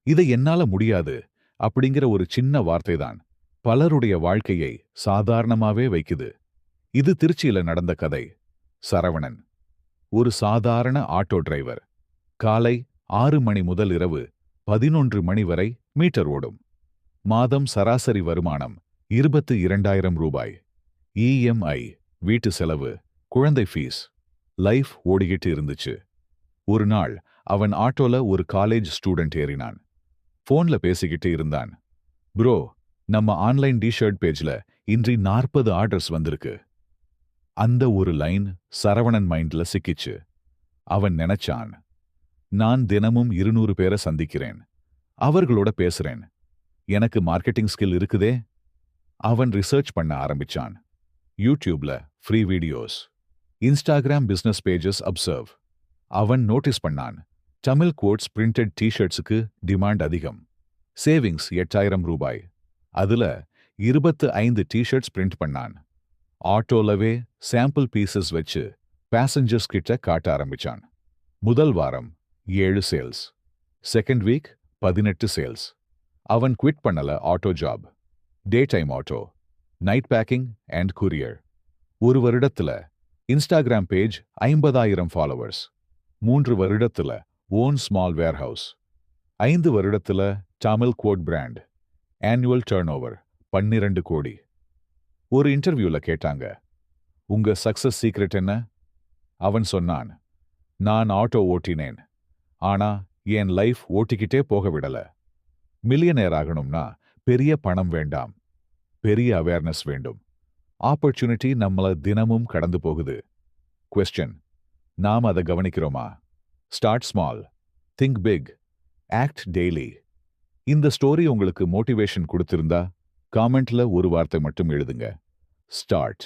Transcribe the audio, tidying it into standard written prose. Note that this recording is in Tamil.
இதை என்னால முடியாது அப்படிங்கிற ஒரு சின்ன வார்த்தைதான் பலருடைய வாழ்க்கையை சாதாரணமாவே வைக்குது. இது திருச்சியில நடந்த கதை. சரவணன் ஒரு சாதாரண ஆட்டோ டிரைவர். காலை 6 மணி முதல் இரவு 11 மணி வரை மீட்டர் ஓடும். மாதம் சராசரி வருமானம் 22,000 ரூபாய். இஎம்ஐ, வீட்டு செலவு, குழந்தை ஃபீஸ், லைஃப் ஓடிக்கிட்டு இருந்துச்சு. ஒரு நாள் அவன் ஆட்டோல ஒரு காலேஜ் ஸ்டூடெண்ட் ஏறினான். போன்ல பேசிக்கிட்டு இருந்தான். ப்ரோ, நம்ம ஆன்லைன் டி-ஷர்ட் பேஜ்ல இன்றி 40 ஆர்டர்ஸ் வந்திருக்கு. அந்த ஒரு லைன் சரவணன் மைண்ட்ல சிக்கிச்சு. அவன் நினைச்சான், நான் தினமும் 200 பேரை சந்திக்கிறேன், அவர்களோட பேசுறேன், எனக்கு மார்க்கெட்டிங் ஸ்கில் இருக்குதே. அவன் ரிசர்ச் பண்ண ஆரம்பிச்சான். யூடியூப்ல free videos, Instagram business pages observe. அவன் நோட்டீஸ் பண்ணான், தமிழ் கோட்ஸ் பிரிண்டட் டி-ஷர்ட்ஸுக்கு டிமாண்ட் அதிகம். சேவிங்ஸ் 8,000 ரூபாய். அதுல 25 டி-ஷர்ட்ஸ் பிரிண்ட் பண்ணான். ஆட்டோலவே சாம்பிள் பீசஸ் வச்சு பேசஞ்சர்ஸ் கிட்ட காட்ட ஆரம்பிச்சான். முதல் வாரம் 7 சேல்ஸ். Second week 18 sales. அவன் குவிட் பண்ணல auto job. Day time auto, night packing and courier. ஒரு வருடத்துல இன்ஸ்டாகிராம் பேஜ் 50,000 ஃபாலோவர்ஸ். 3 வருடத்துல ஓன் ஸ்மால் வேர்ஹவுஸ். 5 வருடத்துல Tamil quote brand. Annual turnover 12 crore. ஒரு இன்டர்வியூல கேட்டாங்க, உங்க சக்சஸ் சீக்ரெட் என்ன? அவன் சொன்னான், நான் ஆட்டோ ஓட்டினேன், ஆனா என் லைஃப் ஓட்டிக்கிட்டே போக விடல. மில்லியனர் ஆகணும்னா பெரிய பணம் வேண்டாம், பெரிய அவேர்னஸ் வேண்டும். ஆப்பர்ச்சுனிட்டி நம்மள தினமும் கடந்து போகுது. கொஸ்டின், நாம் அதை கவனிக்கிறோமா? Start small, think big, act daily. இந்த ஸ்டோரி உங்களுக்கு மோட்டிவேஷன் கொடுத்திருந்தா காமெண்ட்ல ஒரு வார்த்தை மட்டும் எழுதுங்க. ஸ்டார்ட்.